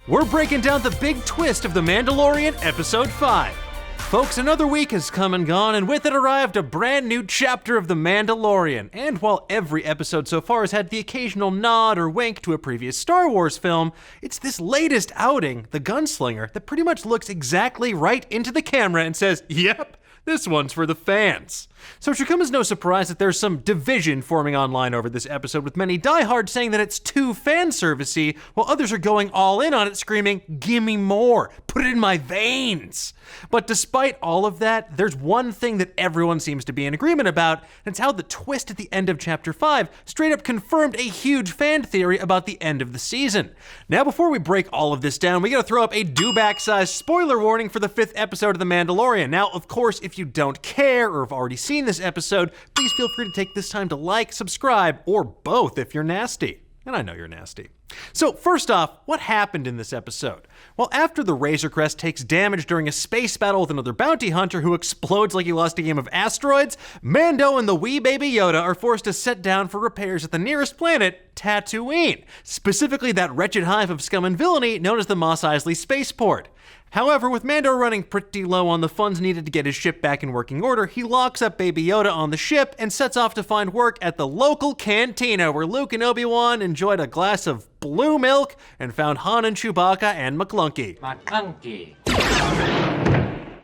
We're breaking down the big twist of The Mandalorian Episode 5. Folks, another week has come and gone, and with it arrived a brand new chapter of The Mandalorian. And while every episode so far has had the occasional nod or wink to a previous Star Wars film, it's this latest outing, the gunslinger, that pretty much looks exactly right into the camera and says, "Yep, this one's for the fans." So it should come as no surprise that there's some division forming online over this episode, with many diehards saying that it's too fan-servicey, while others are going all in on it, screaming, "Gimme more, put it in my veins." But despite all of that, there's one thing that everyone seems to be in agreement about, and it's how the twist at the end of Chapter 5 straight up confirmed a huge fan theory about the end of the season. Now, before we break all of this down, we gotta throw up a do-back-sized spoiler warning for the 5th episode of The Mandalorian. Now, of course, if you don't care or have already seen this episode, please feel free to take this time to like, subscribe, or both if you're nasty. And I know you're nasty. So first off, what happened in this episode? Well, after the Razor Crest takes damage during a space battle with another bounty hunter who explodes like he lost a game of asteroids, Mando and the Wee Baby Yoda are forced to set down for repairs at the nearest planet, Tatooine, specifically that wretched hive of scum and villainy known as the Mos Eisley Spaceport. However, with Mando running pretty low on the funds needed to get his ship back in working order, he locks up Baby Yoda on the ship and sets off to find work at the local cantina where Luke and Obi-Wan enjoyed a glass of blue milk and found Han and Chewbacca and McClunky.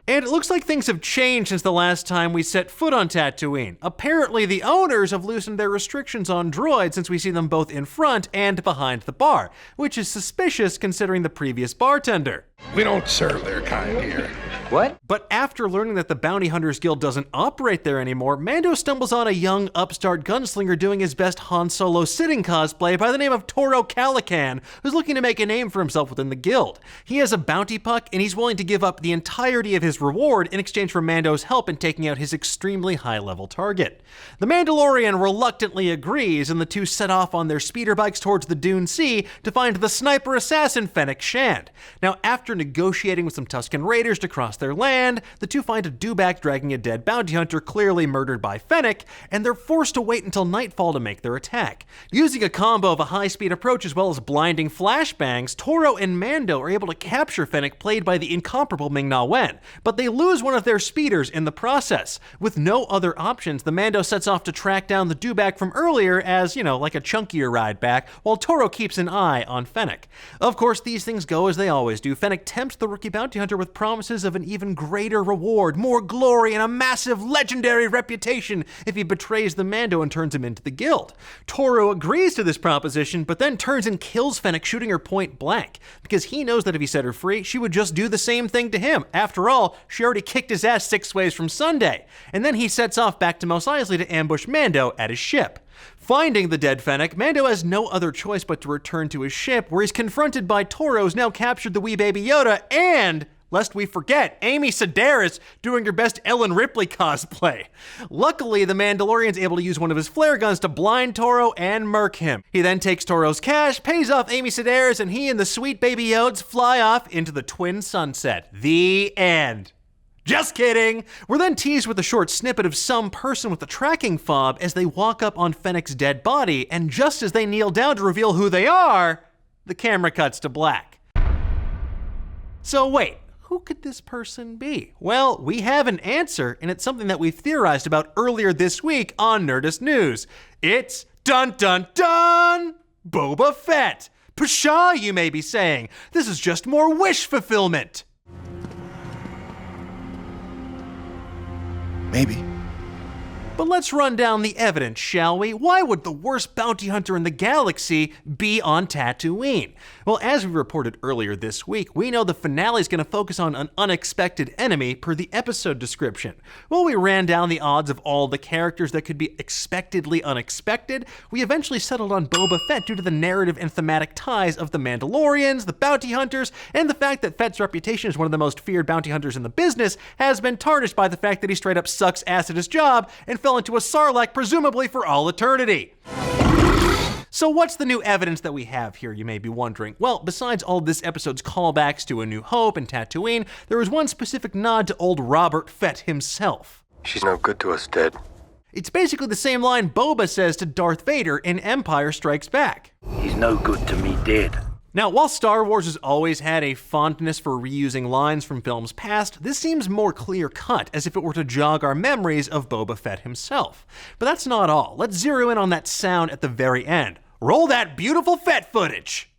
And it looks like things have changed since the last time we set foot on Tatooine. Apparently, the owners have loosened their restrictions on droids since we see them both in front and behind the bar, which is suspicious considering the previous bartender. We don't serve their kind here. What? But after learning that the Bounty Hunters Guild doesn't operate there anymore, Mando stumbles on a young upstart gunslinger doing his best Han Solo sitting cosplay by the name of Toro Calican, who's looking to make a name for himself within the guild. He has a bounty puck, and he's willing to give up the entirety of his reward in exchange for Mando's help in taking out his extremely high-level target. The Mandalorian reluctantly agrees, and the two set off on their speeder bikes towards the Dune Sea to find the sniper assassin Fennec Shand. Now, after negotiating with some Tusken Raiders to cross their land, the two find a dewback dragging a dead bounty hunter clearly murdered by Fennec, and they're forced to wait until nightfall to make their attack. Using a combo of a high-speed approach as well as blinding flashbangs, Toro and Mando are able to capture Fennec, played by the incomparable Ming-Na, but they lose one of their speeders in the process. With no other options, the Mando sets off to track down the dewback from earlier as, like a chunkier ride back, while Toro keeps an eye on Fennec. Of course, these things go as they always do. Fennec tempts the rookie bounty hunter with promises of an even greater reward, more glory, and a massive legendary reputation if he betrays the Mando and turns him into the guild. Toro agrees to this proposition, but then turns and kills Fennec, shooting her point blank, because he knows that if he set her free, she would just do the same thing to him. After all, she already kicked his ass 6 ways from Sunday. And then he sets off back to Mos Eisley to ambush Mando at his ship. Finding the dead Fennec, Mando has no other choice but to return to his ship, where he's confronted by Toro, who's now captured the Wee Baby Yoda, and, lest we forget, Amy Sedaris doing her best Ellen Ripley cosplay. Luckily, the Mandalorian's able to use one of his flare guns to blind Toro and murk him. He then takes Toro's cash, pays off Amy Sedaris, and he and the sweet Baby Yodes fly off into the twin sunset. The end. Just kidding! We're then teased with a short snippet of some person with a tracking fob as they walk up on Fennec's dead body, and just as they kneel down to reveal who they are, the camera cuts to black. So wait, who could this person be? Well, we have an answer, and it's something that we've theorized about earlier this week on Nerdist News. It's dun dun dun! Boba Fett! Pshaw, you may be saying. This is just more wish fulfillment. Maybe. But let's run down the evidence, shall we? Why would the worst bounty hunter in the galaxy be on Tatooine? Well, as we reported earlier this week, we know the finale is going to focus on an unexpected enemy per the episode description. While we ran down the odds of all the characters that could be expectedly unexpected, we eventually settled on Boba Fett due to the narrative and thematic ties of the Mandalorians, the bounty hunters, and the fact that Fett's reputation as one of the most feared bounty hunters in the business has been tarnished by the fact that he straight up sucks ass at his job and fell into a sarlacc presumably for all eternity. So what's the new evidence that we have here, you may be wondering? Well, besides all this episode's callbacks to A New Hope and Tatooine, there was one specific nod to old Robert Fett himself. She's no good to us, dead. It's basically the same line Boba says to Darth Vader in Empire Strikes Back. He's no good to me dead. Now, while Star Wars has always had a fondness for reusing lines from films past, this seems more clear-cut, as if it were to jog our memories of Boba Fett himself. But that's not all. Let's zero in on that sound at the very end. Roll that beautiful Fett footage!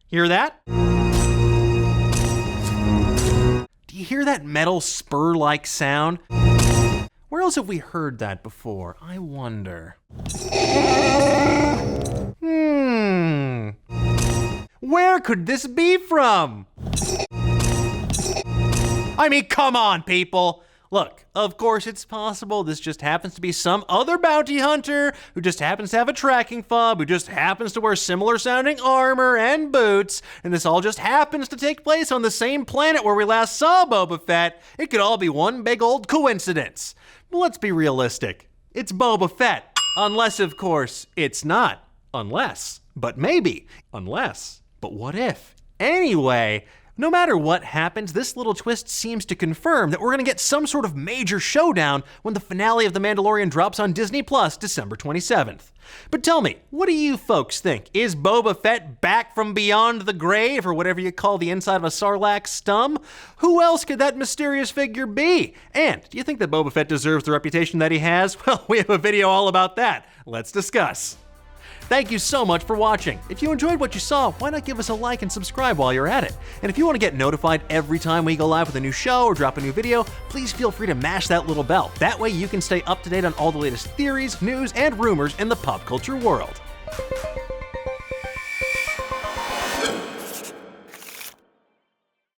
Hear that? Do you hear that metal spur-like sound? Where else have we heard that before? I wonder. Where could this be from? I mean, come on, people. Look, of course it's possible this just happens to be some other bounty hunter who just happens to have a tracking fob, who just happens to wear similar sounding armor and boots, and this all just happens to take place on the same planet where we last saw Boba Fett. It could all be one big old coincidence. But let's be realistic. It's Boba Fett. Unless, of course, it's not. Unless. But maybe. Unless. But what if? Anyway, no matter what happens, this little twist seems to confirm that we're gonna get some sort of major showdown when the finale of The Mandalorian drops on Disney Plus December 27th. But tell me, what do you folks think? Is Boba Fett back from beyond the grave, or whatever you call the inside of a Sarlacc stum? Who else could that mysterious figure be? And do you think that Boba Fett deserves the reputation that he has? Well, we have a video all about that. Let's discuss. Thank you so much for watching. If you enjoyed what you saw, why not give us a like and subscribe while you're at it? And if you want to get notified every time we go live with a new show or drop a new video, please feel free to mash that little bell. That way you can stay up to date on all the latest theories, news, and rumors in the pop culture world.